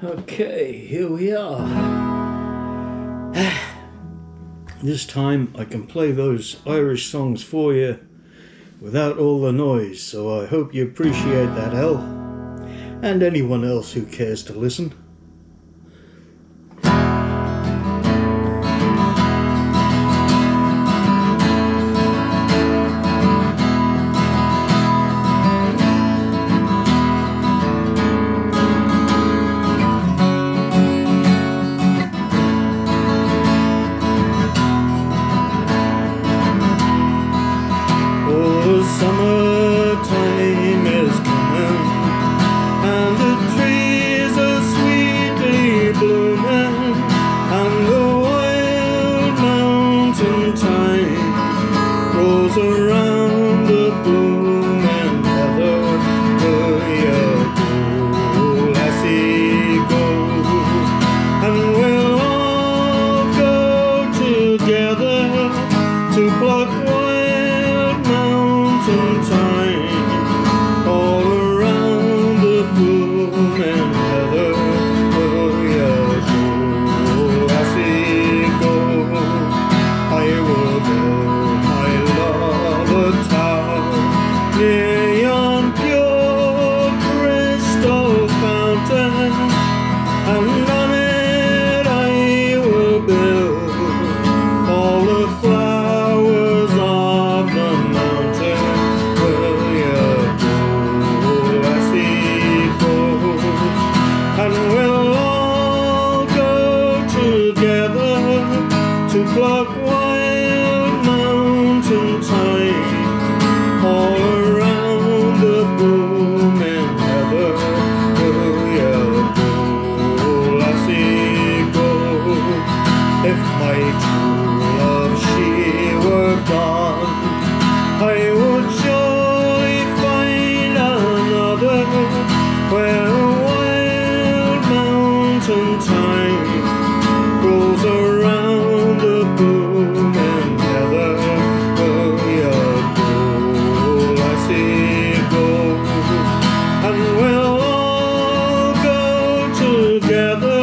Okay, here we are. This time I can play those Irish songs for you without all the noise, so I hope you appreciate that, Al, and anyone else who cares to listen. Summertime is coming, and the trees are sweetly blooming, and the wild mountain thyme grows around the blooming heather. Where you go, lassie, go, and we'll all go together to pluck wild mountain thyme all around the blooming heather. Where you go, lassie, go, I will build my love a tower near yon pure crystal fountain, and on it I will build all the flowers of the mountain. Will you go, lassie, go, and we'll all go together to pluck wild mountain thyme all around the blooming heather. Will you go, lassie, go, if my true love she were gone, I would surely find another where wild mountain thyme grows around the blooming heather. Will you go, lassie, go, and we'll all go together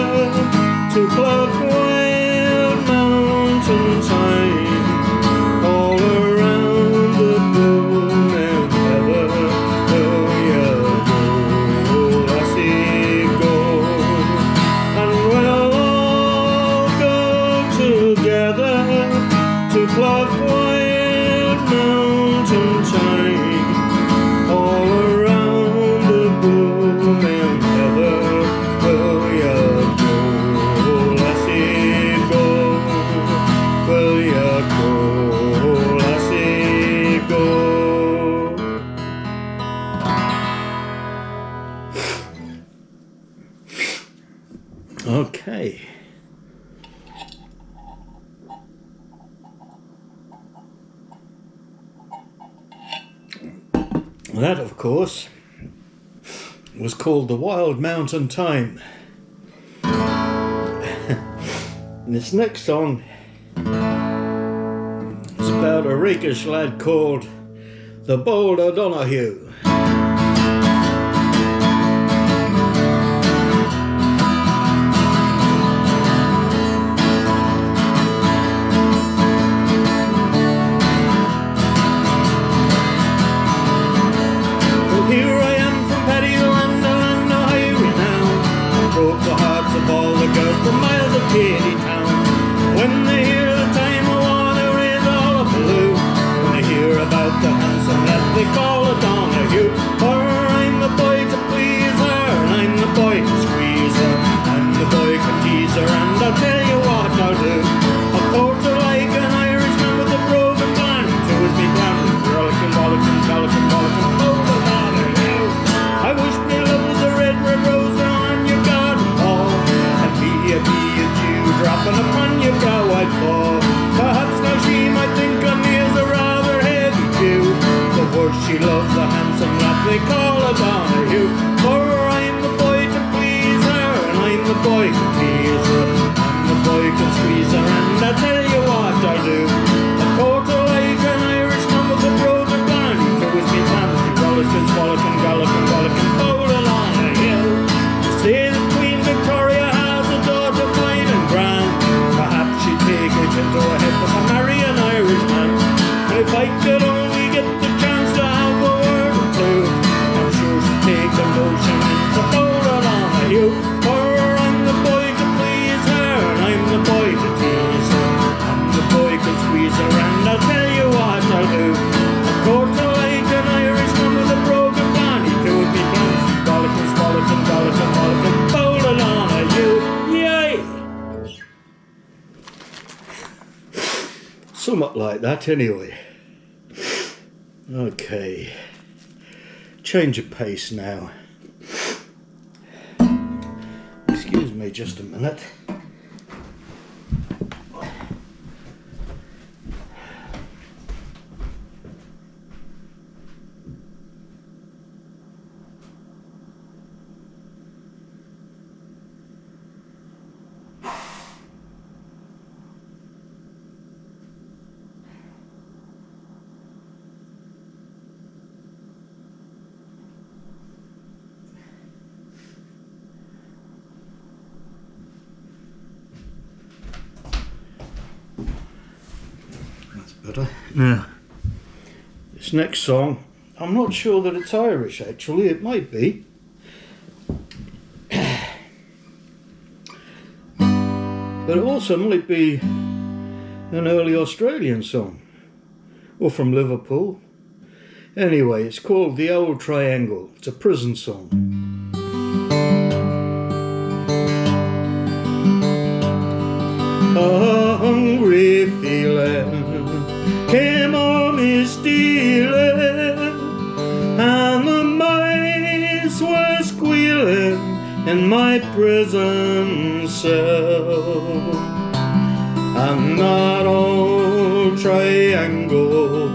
to pluck wild mountain thyme all around the blooming heather. Will you go, lassie, go, and we'll all go together to pluck wild mountain thyme all around the blooming heather. Will you go, lassie, go, will you go, lassie, go. Okay. That, of course, was called the Wild Mountain Thyme. And this next song is about a rakish lad called the Bold O'Donoghue. Here I am from Paddy the land of highway now, broke the hearts of all the girls for miles of Katy town. When they hear the time I wanna raise all a blue, when they hear about the handsome lad they call O'Donoghue. For I'm the boy to please her, and I'm the boy to squeeze her, I'm the boy to tease her, and I'll tell you what I'll do. I'll court her like an Irishman with a broken plan, to his big plan, rollicking, rollicking, rollicking, rollicking, oh O'Donoghue. I wish me love was a red, red rose on your garden wall, and be a dew dropping upon your brow I'd fall. somewhat like that anyway. Okay, change of pace now. Excuse me just a minute. Better. Now, this next song, I'm not sure that it's Irish actually, it might be. But it also might be an early Australian song, or from Liverpool. Anyway, it's called The Old Triangle. It's a prison song. A hungry feeling came on me stealing, and the mice were squealing in my prison cell. And that old triangle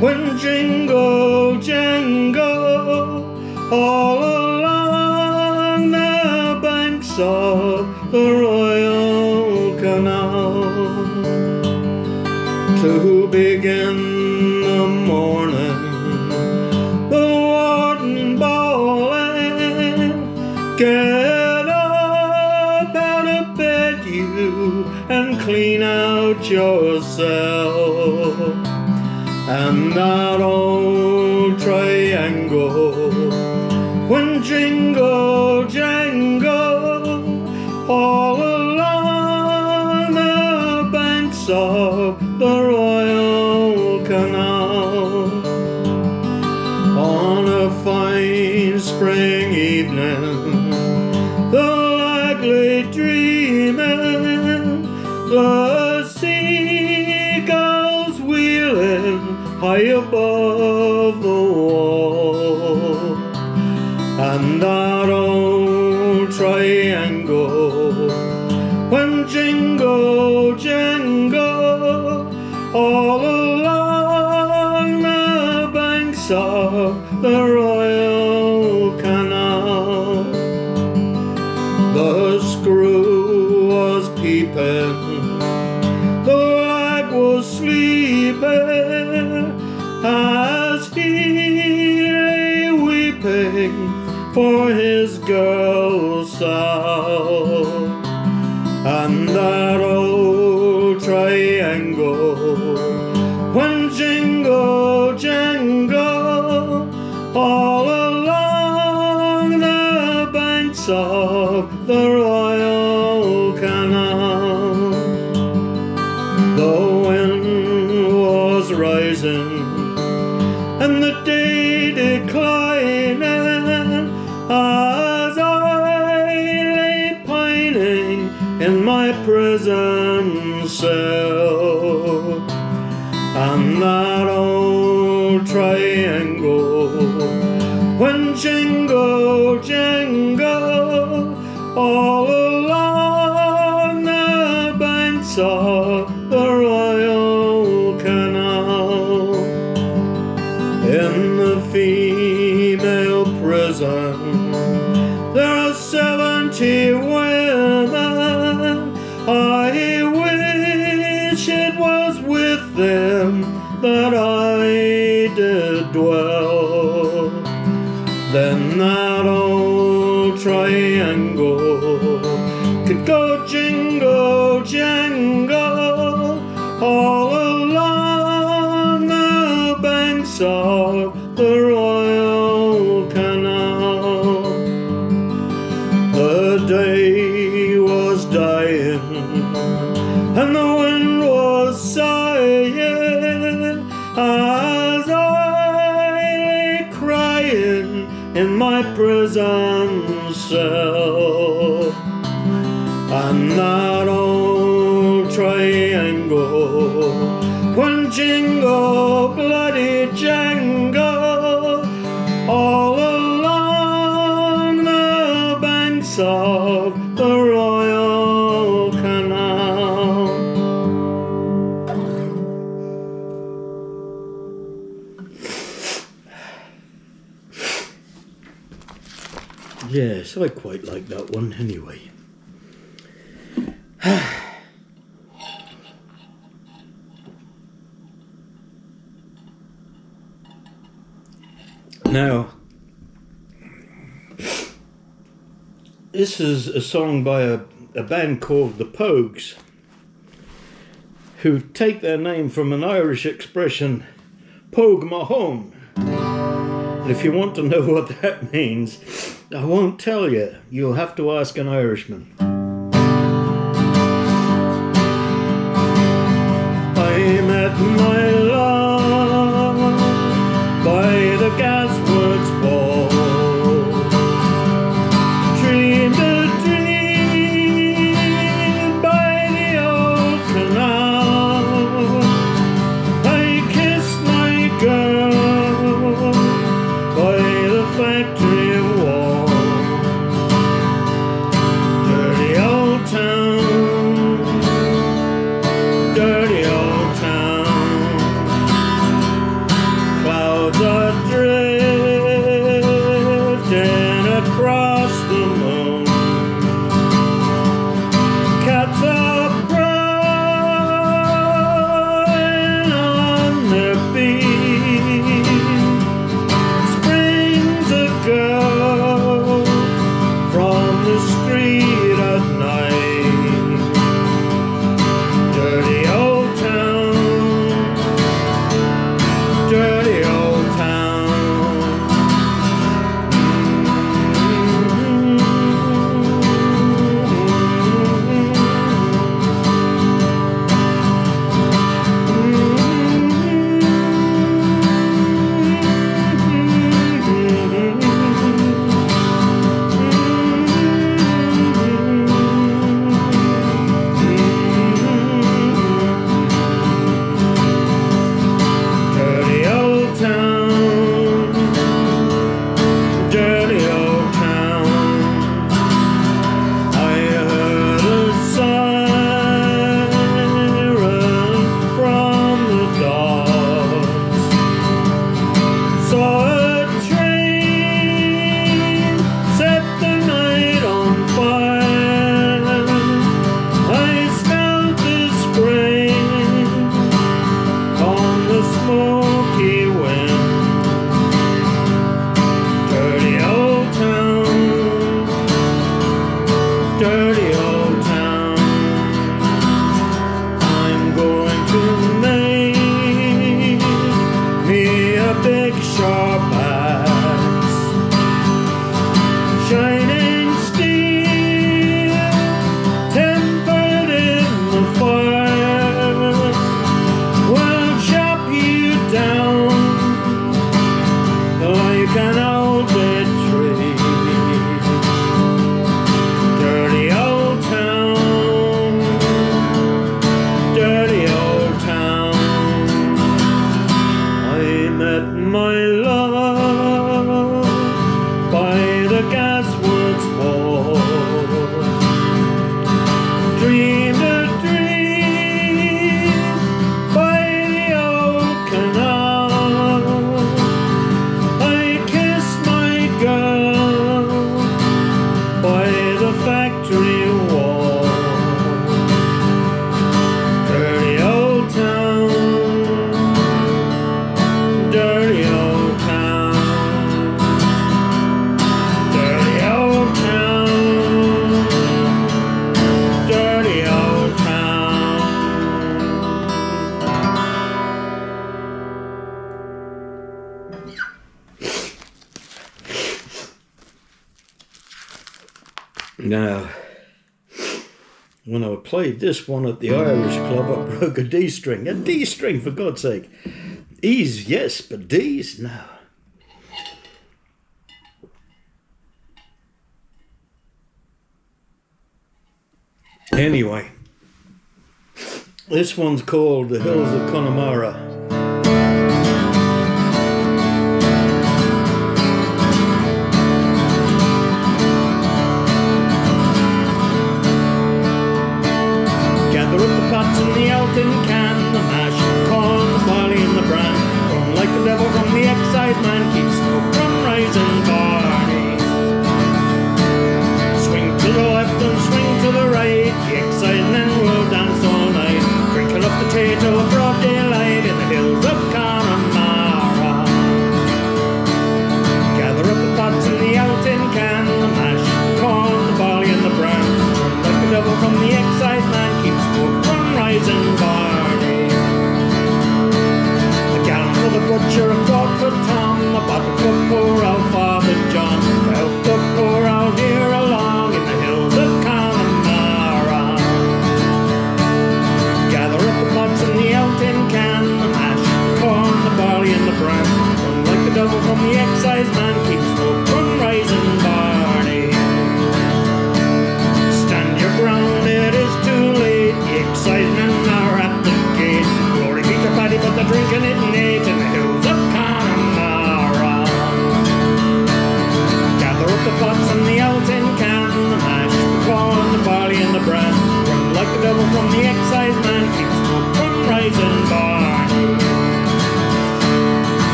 went jingle jangle all along the banks of the Royal Canal. To begin the morning, the warden bawling, get up out of bed you and clean out your cell. And that old triangle went jingle jangle all along the banks of the Royal Canal. On a fine spring evening, the lag lay dreaming, the seagulls wheeling high above the wall. And that old triangle went jingle jangle all along the banks of the Royal Canal. The screw was peeping, the lag was sleeping, as he lay weeping for his girl Sal. And that old triangle went jingle jangle all along the banks of the Royal Canal. The wind was rising and the day declining, as I lay pining in my prison cell. And that old triangle went jingle jangle all along the banks of the Royal Canal. In the female prison there are 70 women. I wish it was with them that I did dwell. Then that old triangle could go jingle jangle all along the banks of the Royal Canal. The day was dying and the wind was sighing, as I lay crying in my prison cell. And that old triangle jingle, bloody jangle, all along the banks of the Royal Canal. Yes, I quite like that one anyway. Now, this is a song by a band called the Pogues, who take their name from an Irish expression, Pogue Mahone. And if you want to know what that means, I won't tell you. You'll have to ask an Irishman. I met my love by the gasworks wall, dreamed a dream by the old canal. I kissed my girl by the factory wall. Dirty old town, dirty old town. Clouds are drifting across the moon. Cats are crying on their beat. Springs a girl from the street at night. Dirty old town, dirty old town. Dirty old town, dirty old town. I heard a siren from the docks, saw a train set the night on fire. I smelled the spring on the smoky wind. Dirty old town, dirty old town. I'm going to make me a big sharp axe, shining steel, tempered in the fire, will chop you down like an old dead tree. Dirty old town, dirty old town. I met my love by the gasworks wall, dreamed a dream by the old canal. I kissed my girl by the factory wall. Dirty old town, dirty old town. Dirty old town, dirty old town. Now, when I played this one at the Irish club, I broke a D string. A D string, for God's sake. E's, yes, but D's, no. Anyway, This one's called The Hills of Connemara. Gather up the pots and the old tin can, the mash, the corn, the barley and the bran. Run like the devil from the excise man, keep smoke from rising barley. Swing to the left and swing to the right, the excise men will dance all night. Drinking up potato broad daylight in the hills of Connemara. Gather up the pots and the old tin can, the mash, the corn, the barley and the bran. Run like the devil from the excise man, keep smoke from rising barley. A gallon for the butcher, a quart for Tom, a bottle for poor old Father John. To help the poor old dear along in the hills of Connemara. Gather up the pots and the old tin can, the mash, the corn, the barley and the bran. Run like the devil from the excise man, keep smoke from rising barley. Stand your ground, it is too late, the excise men are at the gate. Glory be to Paddy, but they're drinking it neat in the hills of Connemara. Gather up the pots and the old tin can, the mash, the corn, the barley and the bran. Run like the devil from the excise man, keep smoke from rising barley.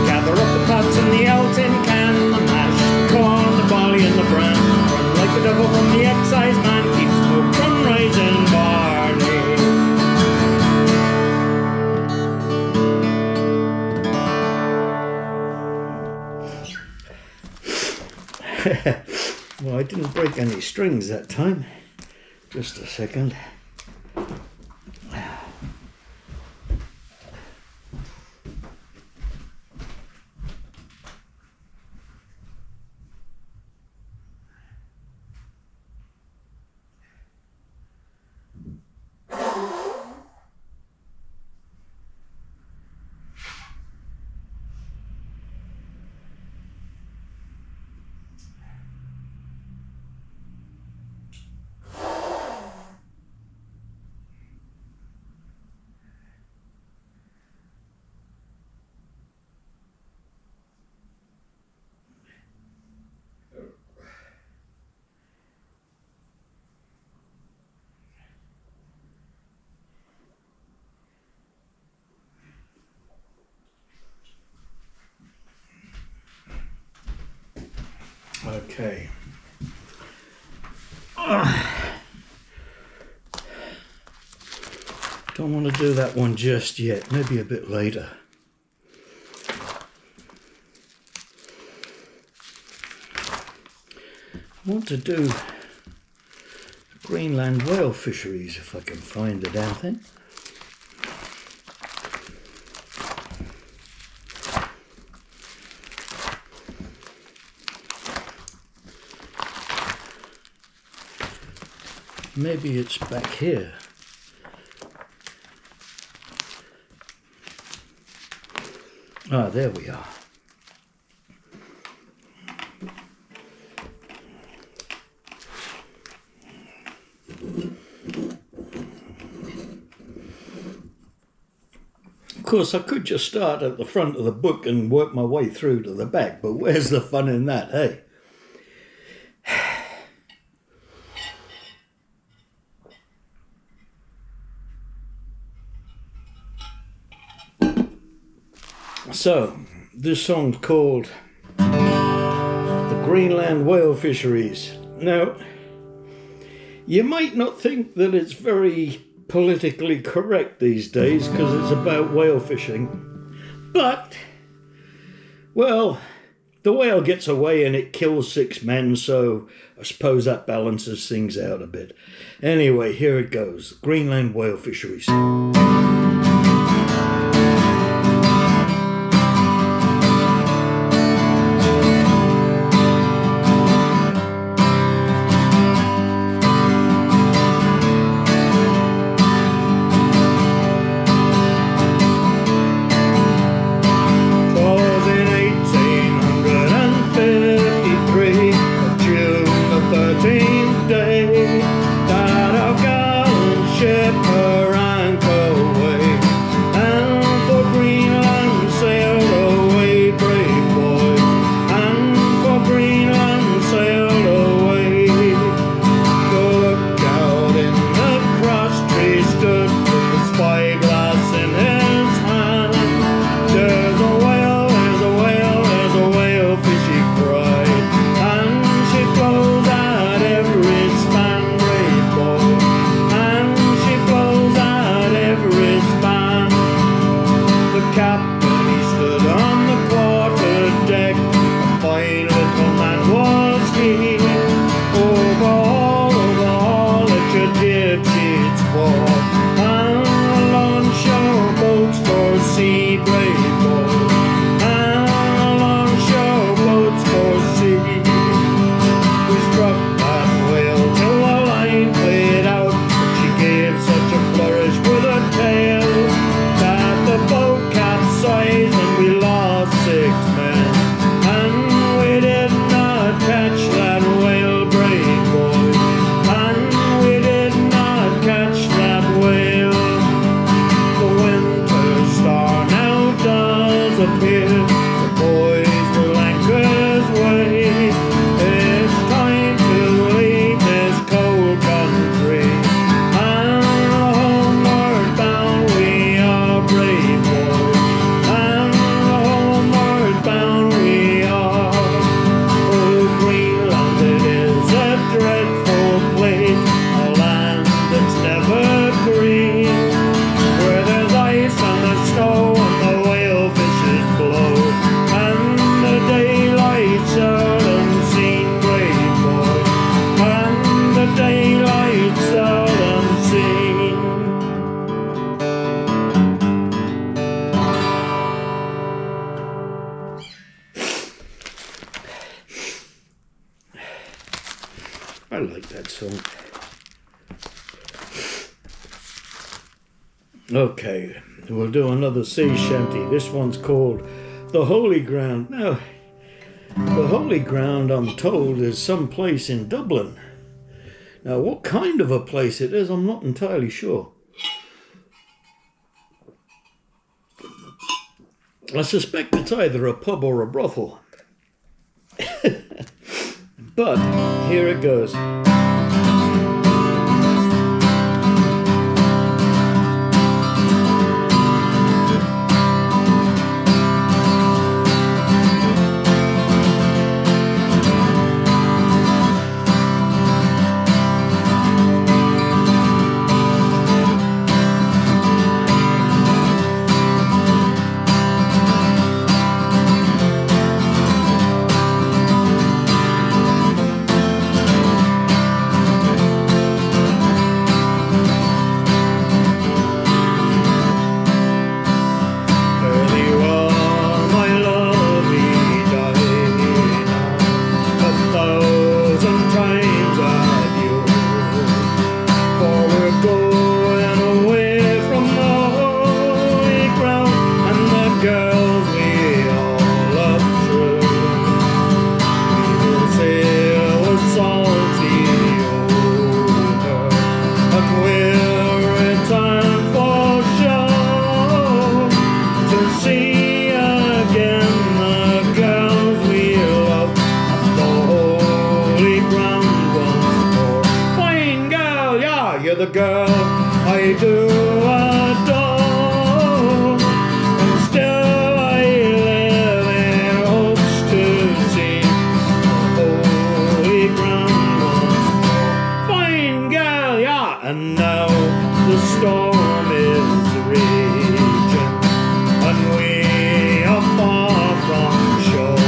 Gather up the pots and the old tin can, the mash, the corn, the barley and the bran. Run like the devil from the excise man, keep smoke from rising barley. Well, I didn't break any strings that time. Just a second. Okay. Don't want to do that one just yet, maybe a bit later. I want to do Greenland whale fisheries if I can find the damn thing. Maybe it's back here. Ah, there we are. Of course, I could just start at the front of the book and work my way through to the back, but where's the fun in that, hey? So, this song's called The Greenland Whale Fisheries. Now, you might not think that it's very politically correct these days because it's about whale fishing, but, well, the whale gets away and it kills 6 men, so I suppose that balances things out a bit. Anyway, here it goes. Greenland Whale Fisheries. Day that our gallant ship her anchor I like that song. Okay, we'll do another sea shanty. This one's called The Holy Ground. Now, the Holy Ground, I'm told, is some place in Dublin. Now, what kind of a place it is, I'm not entirely sure. I suspect it's either a pub or a brothel. But here it goes. The girl I do adore, and still I live in hopes to see the holy ground once more. Fine girl, yeah, and now the storm is raging, and we are far from shore,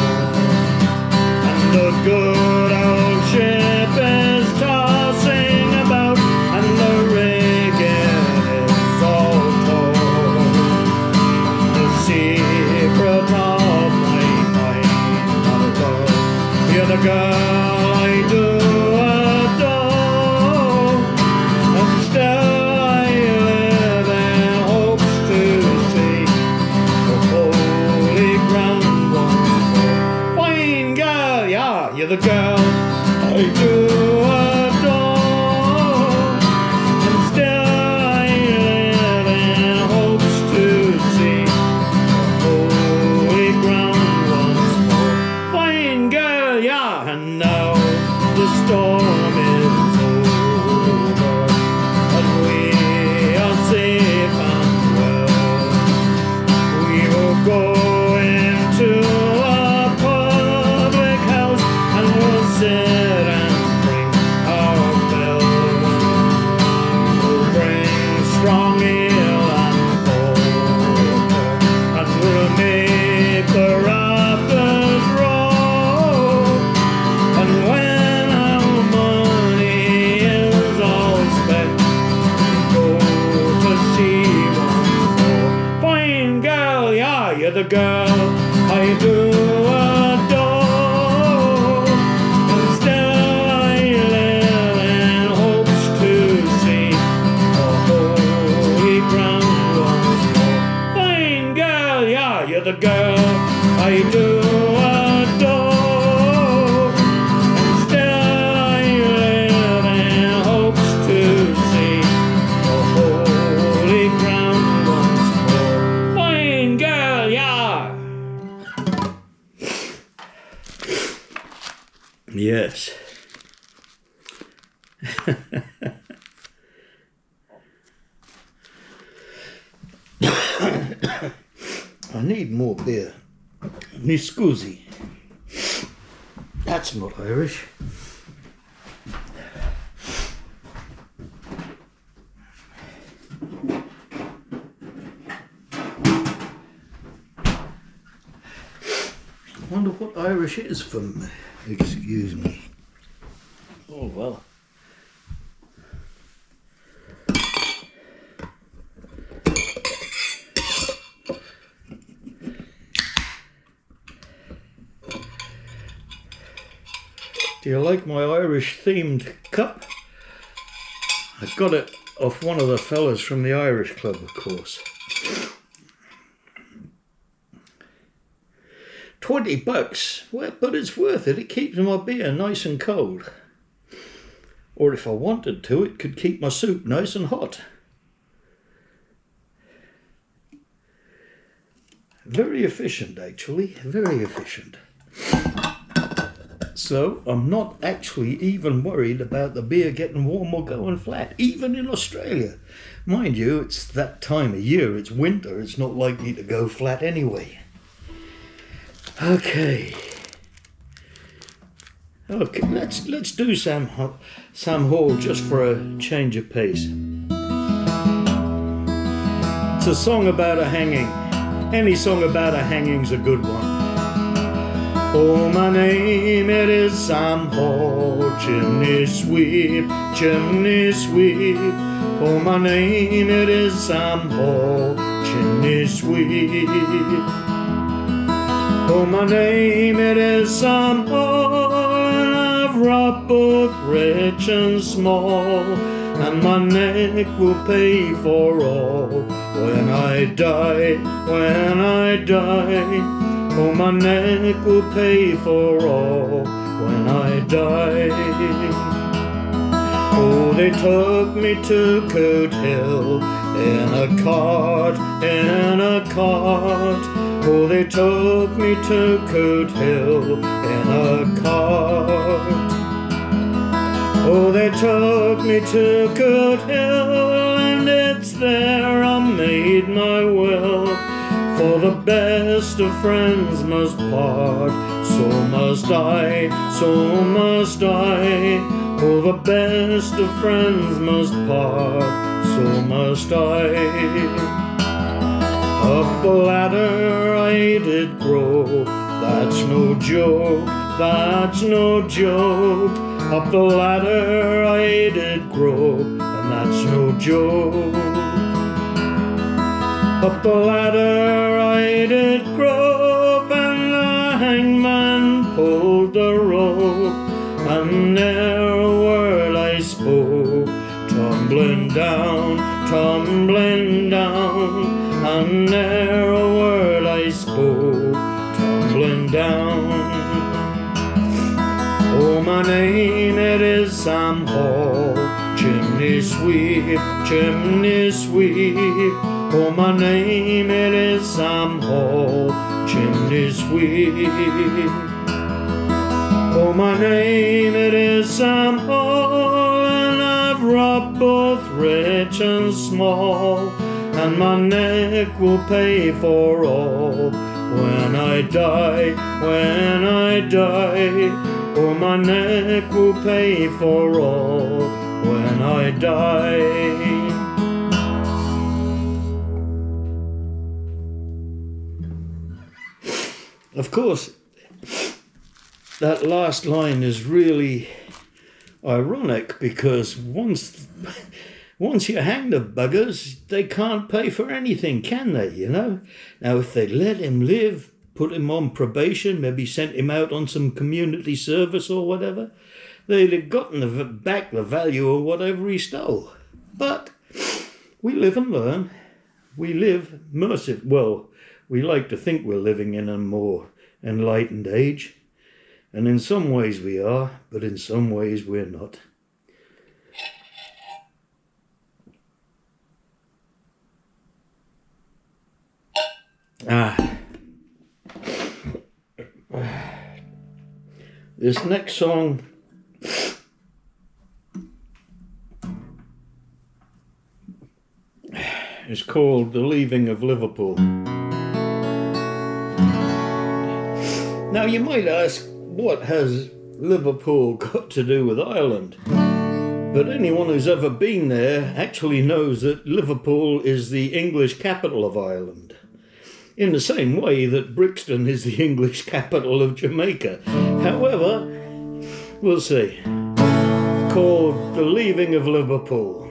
and the good old ship is tossing about, and the rigging is all torn. The secret of my mind, my love, you're the girl I do adore, and still I live in hopes to see the holy ground once more. Fine girl, yeah, you're the girl I do adore. And now the storm is over, and we are safe and well. We will go into a public house, and we'll sit and drink our fill. We'll bring strong ale and porter, and we'll make the rafters roll. And when our money is all spent, we go to sea once more. Fine girl, yeah, you're the girl I do adore, and still I live in hopes to see the holy ground once more. Fine girl, yeah, you're the girl I do adore. Yes. I need more beer. Mi scusi. That's not Irish. I wonder what Irish is from. Excuse me. Oh well. Do you like my Irish themed cup? I got it off one of the fellas from the Irish Club, of course. $20, well, but it's worth it. It keeps my beer nice and cold. Or if I wanted to, it could keep my soup nice and hot. Very efficient, actually, very efficient. So I'm not actually even worried about the beer getting warm or going flat, even in Australia. Mind you, it's that time of year, it's winter, it's not likely to go flat anyway. Okay, let's do Sam Hall just for a change of pace. It's a song about a hanging. Any song about a hanging's a good one. Oh, my name it is Sam Hall, chimney sweep, chimney sweep. Oh, my name it is Sam Hall, chimney sweep. Oh, my name it is Sam Hall, and I've robbed both rich and small, and my neck will pay for all when I die, when I die. Oh, my neck will pay for all when I die. Oh, they took me to Coot Hill in a cart, in a cart. Oh, they took me to Coot Hill in a cart. Oh, they took me to Coot Hill, and it's there I made my will. For the best of friends must part, so must I, so must I. For the best of friends must part, so must I. Up the ladder I did grow, that's no joke, that's no joke. Up the ladder I did grow, and that's no joke. Up the ladder I did grope, and the hangman pulled the rope, and ne'er a word I spoke. Tumbling down, tumbling down, and ne'er a word I spoke. Tumbling down. Oh, my name it is Sam Hall, chimney sweep, chimney sweep. Oh, my name it is Sam Hall, chimney sweep. Oh, my name it is Sam Hall, and I've robbed both rich and small, and my neck will pay for all when I die, when I die. Oh, my neck will pay for all when I die. Of course, that last line is really ironic, because once you hang the buggers, they can't pay for anything, can they, you know? Now, if they let him live, put him on probation, maybe sent him out on some community service or whatever, they'd have gotten back the value of whatever he stole. But we live and learn. We live well, we like to think we're living in a more enlightened age, and in some ways we are, but in some ways we're not. This next song is called The Leaving of Liverpool. Now you might ask, what has Liverpool got to do with Ireland? But anyone who's ever been there actually knows that Liverpool is the English capital of Ireland, in the same way that Brixton is the English capital of Jamaica. However, we'll see. It's called The Leaving of Liverpool.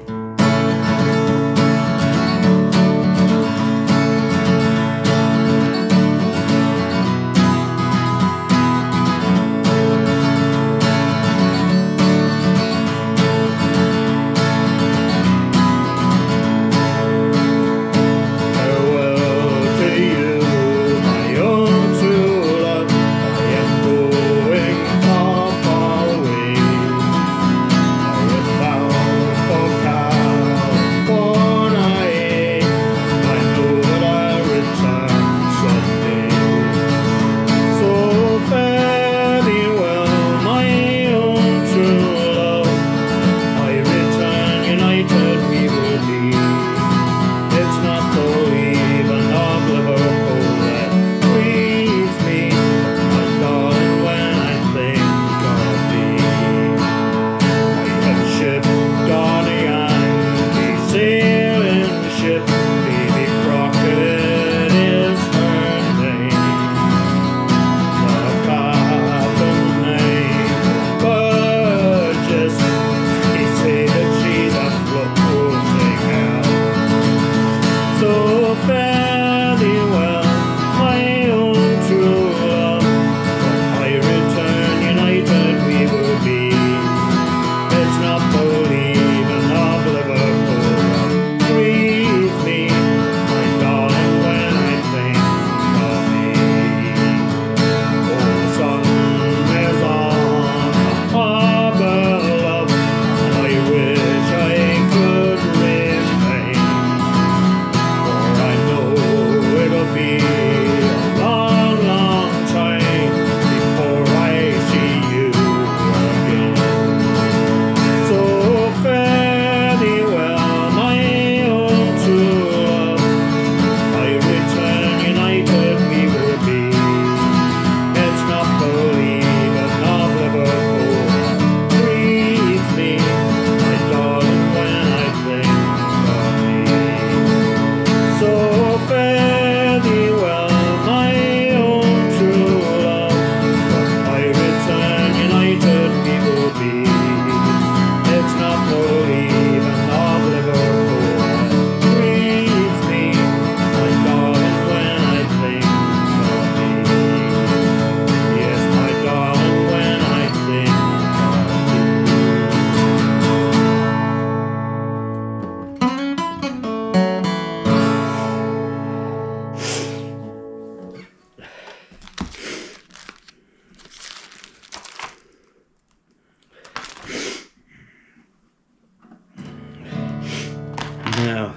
not believing of Liverpool grieves me, my darling, when I think of me. Oh, the sun is on the harbour, love, and I wish I could remain, for I know it'll be a long, long time before I see you again. So fare thee well, my own true love, I return united we will be. It's not believing of Liverpool grieves me, my darling, when I think of thee. So fare thee well, my own true love, I return united we will be. It's not believing of Liverpool grieves me, my darling, when I think of thee. Yes, my darling, when I think now.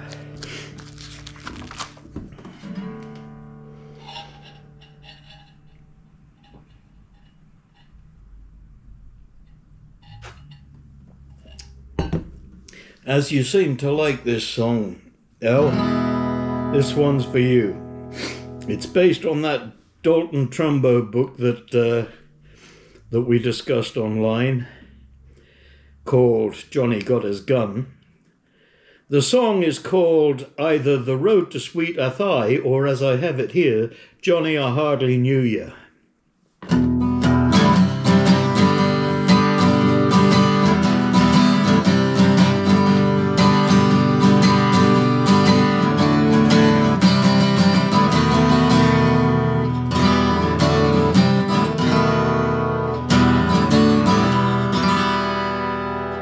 As you seem to like this song, Elle, this one's for you. It's based on that Dalton Trumbo book that we discussed online, called Johnny Got His Gun. The song is called either The Road to Sweet Athy, or as I have it here, Johnny, I Hardly Knew Ya.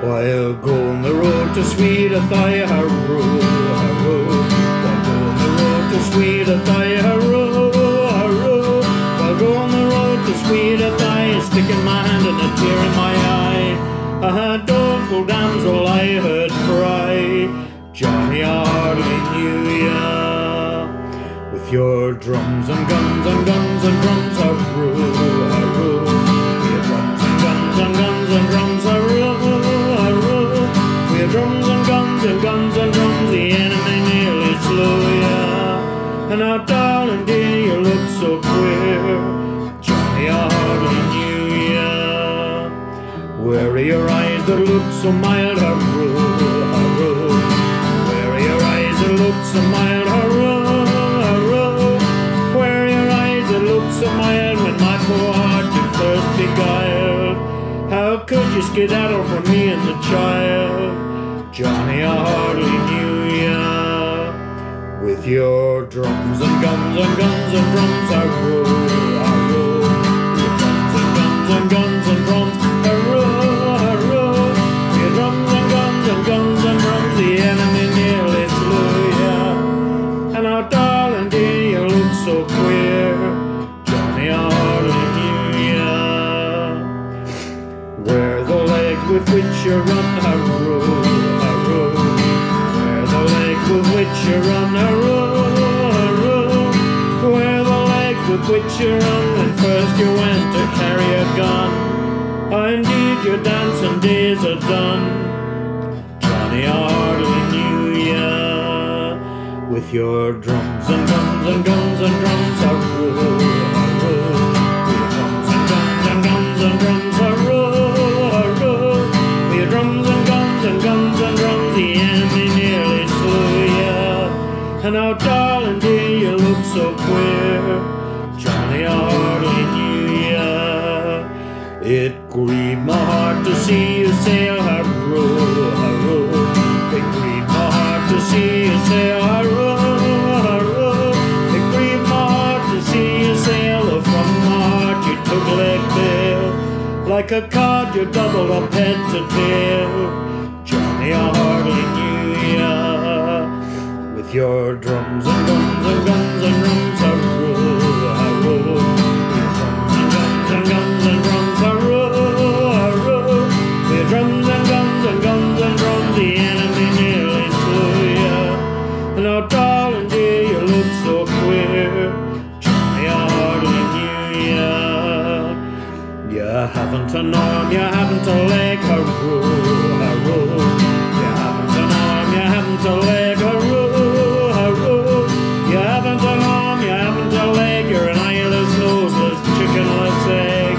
While going the road to sweet Athy, hurroo, hurroo. While going the road to sweet Athy, hurroo, hurroo. While going the road to sweet Athy, sticking my hand and a tear in my eye, I heard doleful damsel I heard cry, Johnny, I hardly knew ya. With your drums and guns and guns and drums, hurroo, hurroo. Your drums and guns and guns and drums, hurroo. Drums and guns and guns and drums, the enemy nearly slew ya. And now, darling dear, you look so queer, Johnny, I hardly knew ya. Where are your eyes that look so mild, hurroo, hurroo? Where are your eyes that look so mild, hurroo, hurroo? Where are your eyes that look so mild when my poor heart you first beguiled? How could you skedaddle from me and the child, Johnny, I hardly knew ya. With your drums and guns and guns and drums, hurroo, hurroo. Your drums and guns and guns and drums, hurroo, hurroo. Your drums and guns and guns and drums, the enemy nearly slew ya. And now, darling dear, you look so queer, Johnny, I hardly knew ya. Where the leg with which you run, hurroo, with which you run, hurroo, hurroo. Where the leg with which you run when first you went to carry a gun. Oh, indeed your dancing days are done, Johnny, I hardly knew ya. With your drums and guns and guns and drums, hurroo, hurroo. With your drums and guns and guns and drums, hurroo, hurroo. With your drums and guns and guns and drums, the enemy nearly slew ya. And now, darling dear, you look so queer, Johnny, I hardly knew ya. It grieved my heart to see you sail, hurroo, hurroo. It grieved my heart to see you sail, hurroo, hurroo. It grieved my heart to see you sail, though from my heart you took leg bail. Like a cod you doubled up head to tail, your drums and guns and guns and drums, hurrah, hurrah. Your drums and guns and guns and drums, hurrah, hurrah. Your drums and guns and guns and drums, the enemy nearly slew ya. And now, darling dear, you look so queer, Johnny, I hardly knew ya. You haven't an arm, you haven't a leg, hurrah, hurrah. You haven't an arm, you haven't a leg, hurrah, hurrah. You haven't an arm, you haven't a leg, you're an eyeless, noseless, chickenless egg.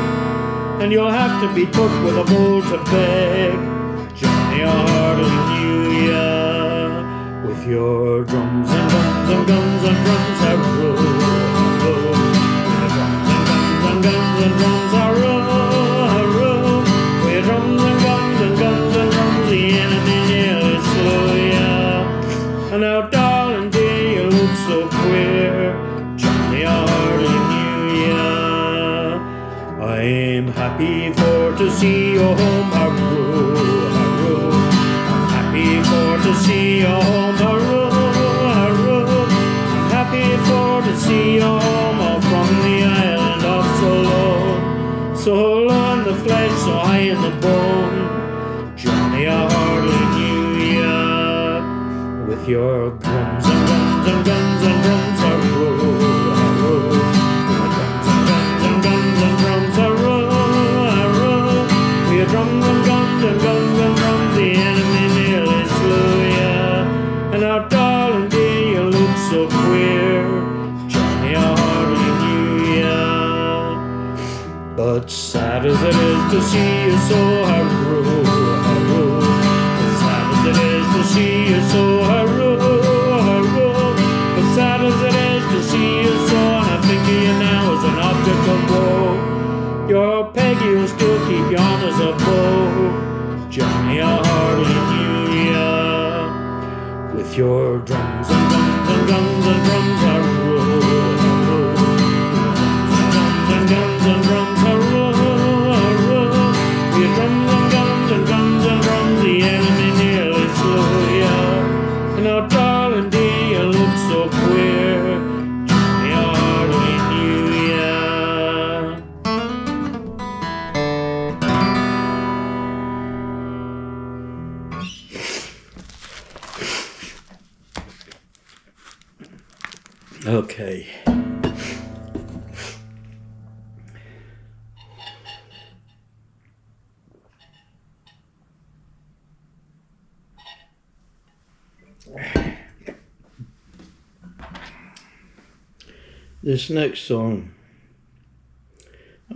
And you'll have to be took with a bowl to beg, Johnny, I hardly knew ya. With your drums and guns and guns and drums, hurrah, hurrah. Your drums and guns and guns and drums, hurrah, hurrah. With your drums and guns and guns and drums, the enemy nearly slew ya. And now, darling dear, you look so queer, Johnny, I hardly knew ya. I'm happy for to see you home, hurrah, hurrah. I'm happy for to see you home, hurrah, hurrah. I'm happy for to see you home, all from the island of Ceylon. So low in the flesh, so high in the bone, Johnny, I hardly knew ya. With your drums and guns and guns and drums, hurrah, hurrah. Your drums and guns and guns and drums, hurrah, hurrah. With your drums and guns and guns and drums, the enemy nearly slew ya. And now, darling dear, you look so queer, Johnny, I hardly knew ya. But sad as it is to see you so, hurrah, hurrah. As sad as it is to see you so, hurrah, hurrah. As sad as it is to see you so, and I think of you now as an object of woe. Your Peggy will still keep you on as a bow, Johnny, I hardly knew ya. With your drums and guns and guns and drums, hurrah, hurrah. Drums and guns and drums, hurrah, hurrah. With your drums and guns and guns and drums, the enemy nearly slew ya. And now, darling dear, you look so queer, Johnny, I hardly knew ya. Okay. This next song,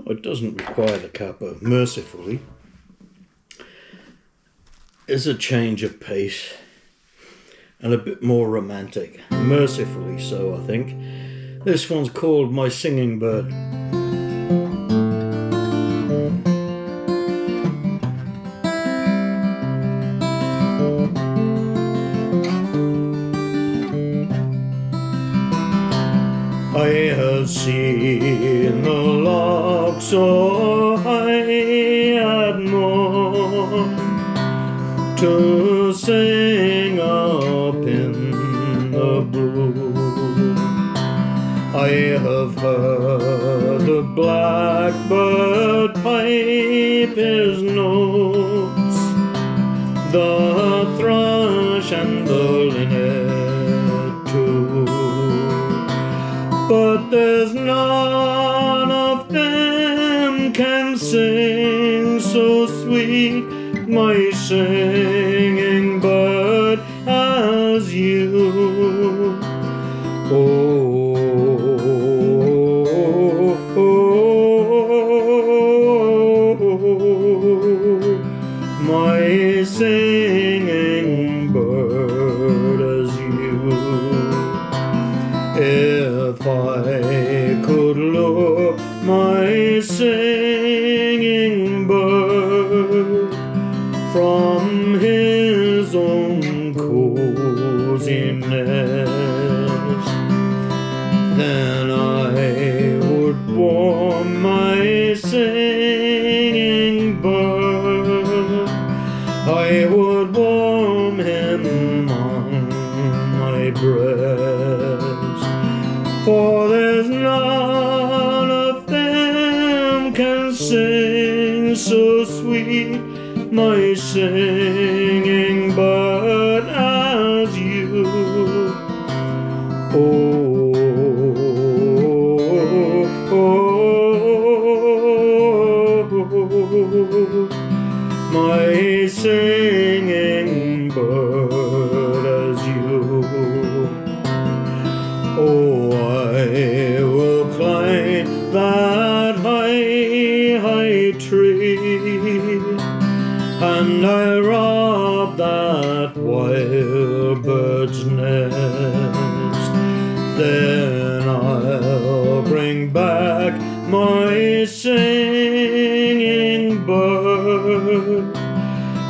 it doesn't require the capo, mercifully, is a change of pace and a bit more romantic, mercifully so, I think. This one's called My Singing Bird. I have seen the lark so high at morn to sing up in the blue. I have heard the blackbird pipe his notes, the thrush and the linnet too. But there's none of them can sing so sweet, my singing bird, as you. Oh, oh, oh, my singing bird, as you. If I could lure my singing bird from his own cozy nest, then I would warm my singing bird. I would warm him on my breast. For there's none of them can sing so sweet, my singing bird, as you. Oh, my singing bird, as you. Oh, I will climb that high, high tree, and I'll rob that wild bird's nest. Then I'll bring back my singing bird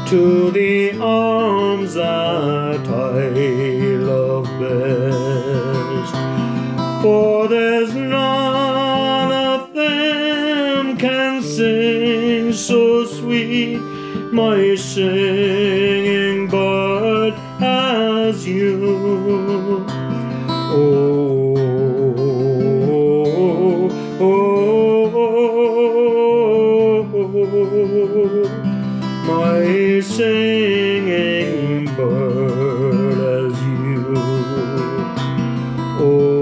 to the arms that I love best. For there's none of them can sing so sweet, my singing bird, as you. Oh, oh, oh, my singing bird, as you. Oh,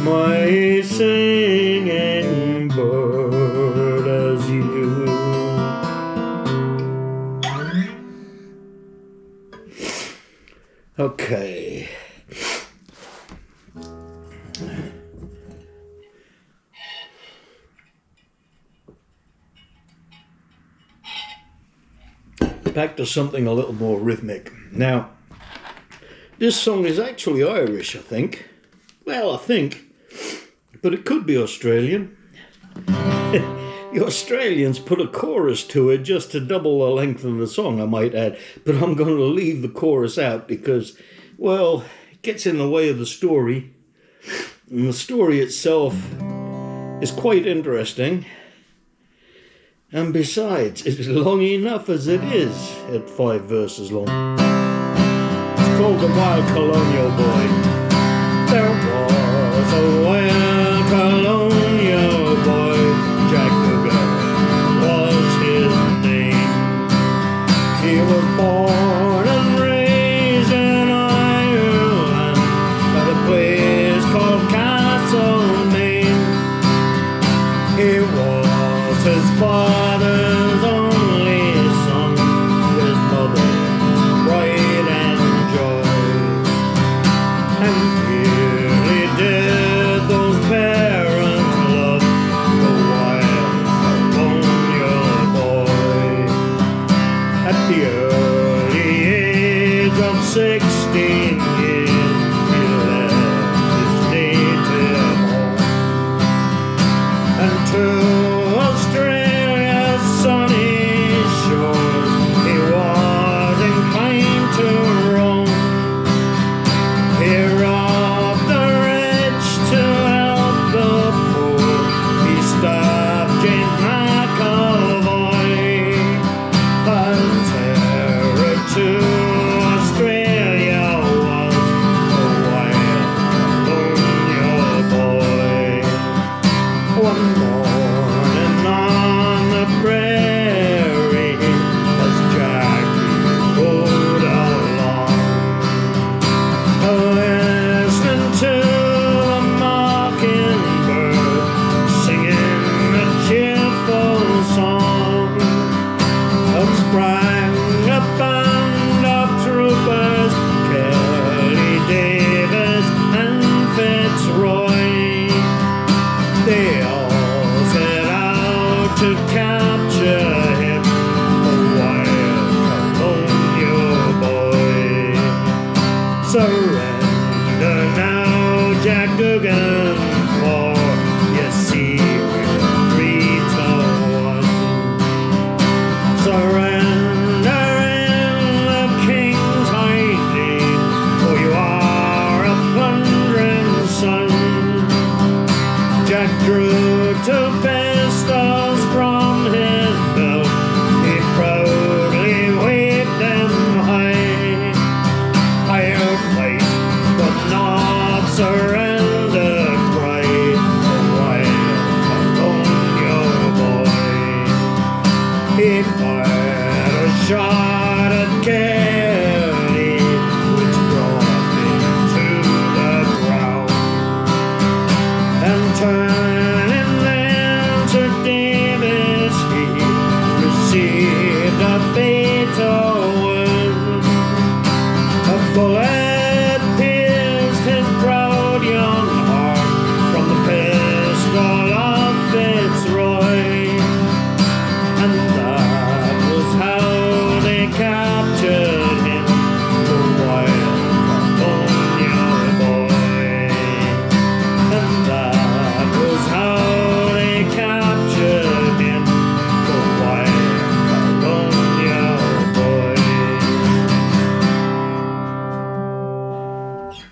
my singing bird, as you. Okay. Back to something a little more rhythmic. Now, this song is actually Irish, I think. Well, I think, but it could be Australian. The Australians put a chorus to it just to double the length of the song, I might add. But I'm going to leave the chorus out because, well, it gets in the way of the story. And the story itself is quite interesting. And besides, it's long enough as it is at 5 verses long. It's called The Wild Colonial Boy. There was a wild colonial boy, Jack Dugan was his name. He was born and raised in Ireland at a place called Castlemaine. He was his father's only son, his mother's pride and joy. And dearly did those parents love the wild colonial boy. At the early age of 16 years, he left his native home and to Australia's sunny shores he was inclined to roam. He robbed the rich to help the poor. He stopped James McAvoy. But terror to Australia was the wild colonial boy. One morning on the prairie, as Jack rode along, listening to a mockingbird singing a cheerful song, up sprang a band of troopers, Kelly Davis and Fitzroy. They all set out to capture him, the wild colonial boy. Surrender now, Jack Dugan, for you see we're 3 to 1. Surrender in the King's high name, for you are a plundering son. Jack drew to bed